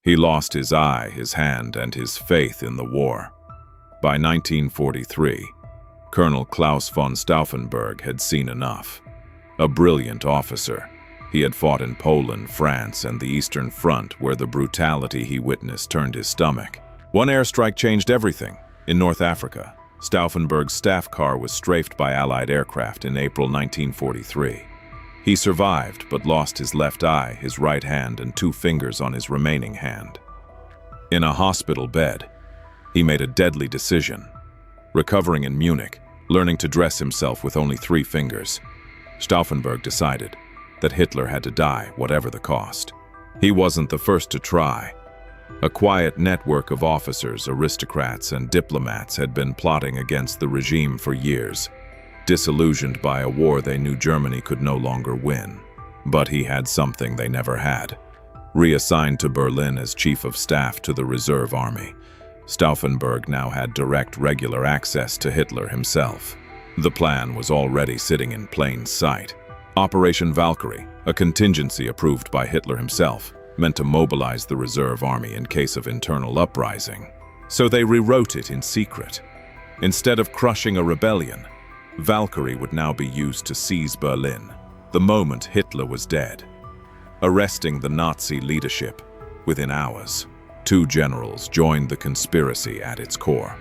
He lost his eye, his hand, and his faith in the war. By 1943, Colonel Klaus von Stauffenberg had seen enough. A brilliant officer, he had fought in Poland, France, and the Eastern Front, where the brutality he witnessed turned his stomach. One airstrike changed everything. In North Africa, Stauffenberg's staff car was strafed by Allied aircraft in April 1943. He survived, but lost his left eye, his right hand, and 2 fingers on his remaining hand. In a hospital bed, he made a deadly decision. Recovering in Munich, learning to dress himself with only 3 fingers, Stauffenberg decided that Hitler had to die, whatever the cost. He wasn't the first to try. A quiet network of officers, aristocrats, and diplomats had been plotting against the regime for years, disillusioned by a war they knew Germany could no longer win. But he had something they never had. Reassigned to Berlin as chief of staff to the reserve army, Stauffenberg now had direct, regular access to Hitler himself. The plan was already sitting in plain sight. Operation Valkyrie, a contingency approved by Hitler himself, meant to mobilize the reserve army in case of internal uprising. So they rewrote it in secret. Instead of crushing a rebellion, Valkyrie would now be used to seize Berlin, the moment Hitler was dead, arresting the Nazi leadership within hours. 2 generals joined the conspiracy at its core.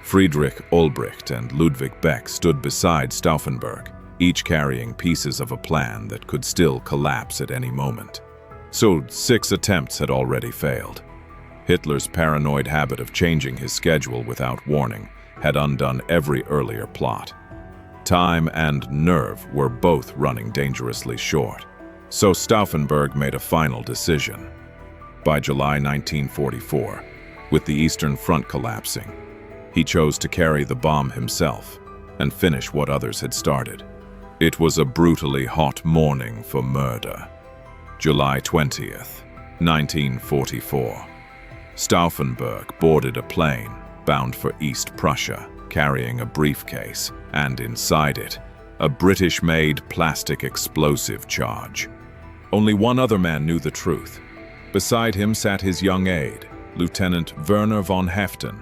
Friedrich Ulbricht and Ludwig Beck stood beside Stauffenberg, each carrying pieces of a plan that could still collapse at any moment. So 6 attempts had already failed. Hitler's paranoid habit of changing his schedule without warning had undone every earlier plot. Time and nerve were both running dangerously short. So Stauffenberg made a final decision. By July 1944, with the Eastern Front collapsing, he chose to carry the bomb himself and finish what others had started. It was a brutally hot morning for murder. July 20th, 1944. Stauffenberg boarded a plane bound for East Prussia, carrying a briefcase, and inside it, a British-made plastic explosive charge. Only one other man knew the truth. Beside him sat his young aide, Lieutenant Werner von Heften,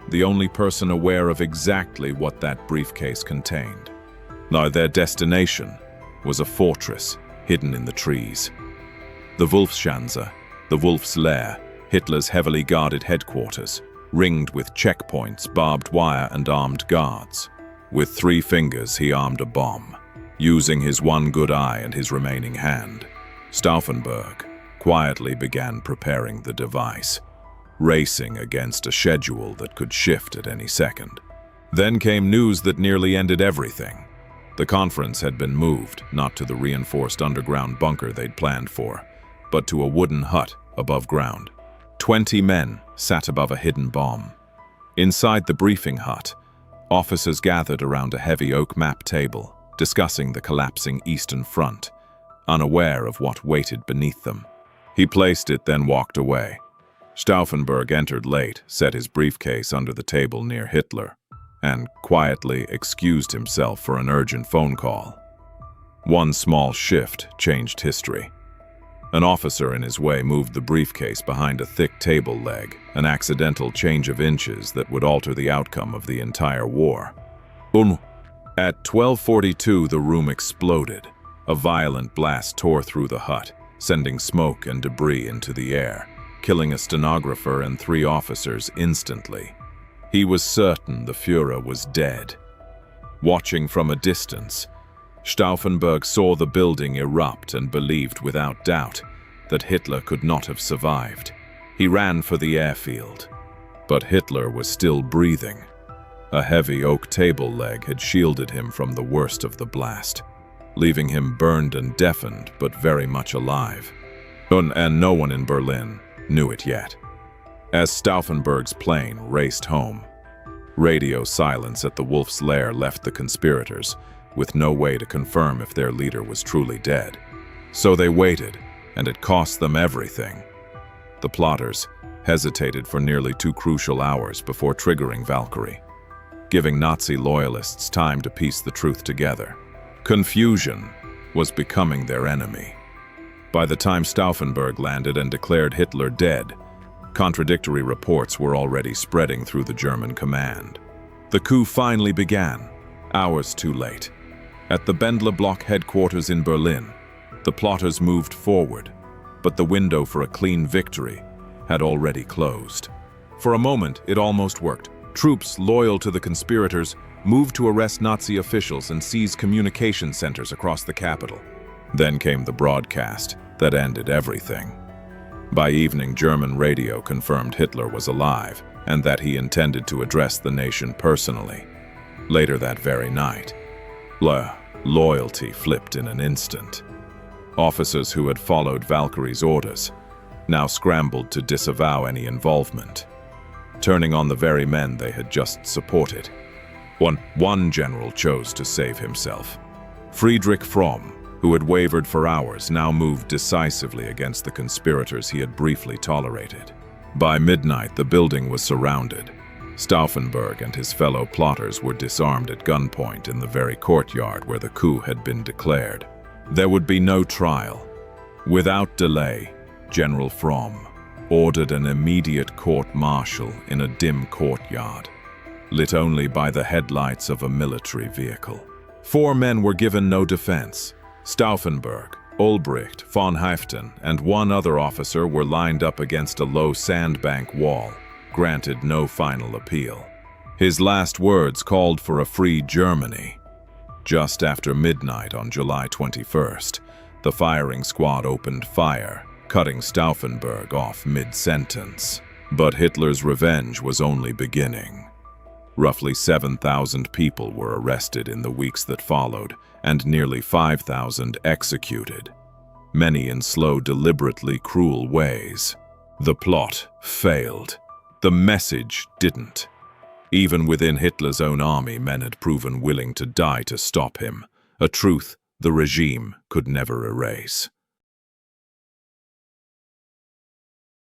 the only person aware of exactly what that briefcase contained. Now their destination was a fortress hidden in the trees. The Wolfschanze, the Wolf's Lair, Hitler's heavily guarded headquarters, ringed with checkpoints, barbed wire, and armed guards. With 3 fingers he armed a bomb, using his one good eye and his remaining hand. Stauffenberg quietly began preparing the device, racing against a schedule that could shift at any second. Then came news that nearly ended everything. The conference had been moved, not to the reinforced underground bunker they'd planned for, but to a wooden hut above ground. 20 men sat above a hidden bomb. Inside the briefing hut, officers gathered around a heavy oak map table, discussing the collapsing Eastern Front, unaware of what waited beneath them. He placed it, then walked away. Stauffenberg entered late, set his briefcase under the table near Hitler, and quietly excused himself for an urgent phone call. One small shift changed history. An officer in his way moved the briefcase behind a thick table leg, an accidental change of inches that would alter the outcome of the entire war. At 12:42, the room exploded. A violent blast tore through the hut, sending smoke and debris into the air, killing a stenographer and 3 officers instantly. He was certain the Führer was dead. Watching from a distance, Stauffenberg saw the building erupt and believed without doubt that Hitler could not have survived. He ran for the airfield, but Hitler was still breathing. A heavy oak table leg had shielded him from the worst of the blast, leaving him burned and deafened but very much alive. And no one in Berlin knew it yet. As Stauffenberg's plane raced home, radio silence at the Wolf's Lair left the conspirators with no way to confirm if their leader was truly dead. So they waited, and it cost them everything. The plotters hesitated for nearly 2 crucial hours before triggering Valkyrie, giving Nazi loyalists time to piece the truth together. Confusion was becoming their enemy. By the time Stauffenberg landed and declared Hitler dead, contradictory reports were already spreading through the German command. The coup finally began, hours too late. At the Bendler Block headquarters in Berlin, the plotters moved forward, but the window for a clean victory had already closed. For a moment, it almost worked. Troops loyal to the conspirators moved to arrest Nazi officials and seize communication centers across the capital. Then came the broadcast that ended everything. By evening, German radio confirmed Hitler was alive and that he intended to address the nation personally. Later that very night, loyalty flipped in an instant. Officers who had followed Valkyrie's orders now scrambled to disavow any involvement, turning on the very men they had just supported. One general chose to save himself. Friedrich Fromm, who had wavered for hours, now moved decisively against the conspirators he had briefly tolerated. By midnight, the building was surrounded. Stauffenberg and his fellow plotters were disarmed at gunpoint in the very courtyard where the coup had been declared. There would be no trial. Without delay, General Fromm ordered an immediate court-martial in a dim courtyard, lit only by the headlights of a military vehicle. 4 men were given no defense. Stauffenberg, Ulbricht, von Haeften, and 1 other officer were lined up against a low sandbank wall, granted no final appeal. His last words called for a free Germany. Just after midnight on July 21st, the firing squad opened fire, cutting Stauffenberg off mid-sentence. But Hitler's revenge was only beginning. Roughly 7,000 people were arrested in the weeks that followed, and nearly 5,000 executed, many in slow, deliberately cruel ways. The plot failed. The message didn't. Even within Hitler's own army, men had proven willing to die to stop him, a truth the regime could never erase.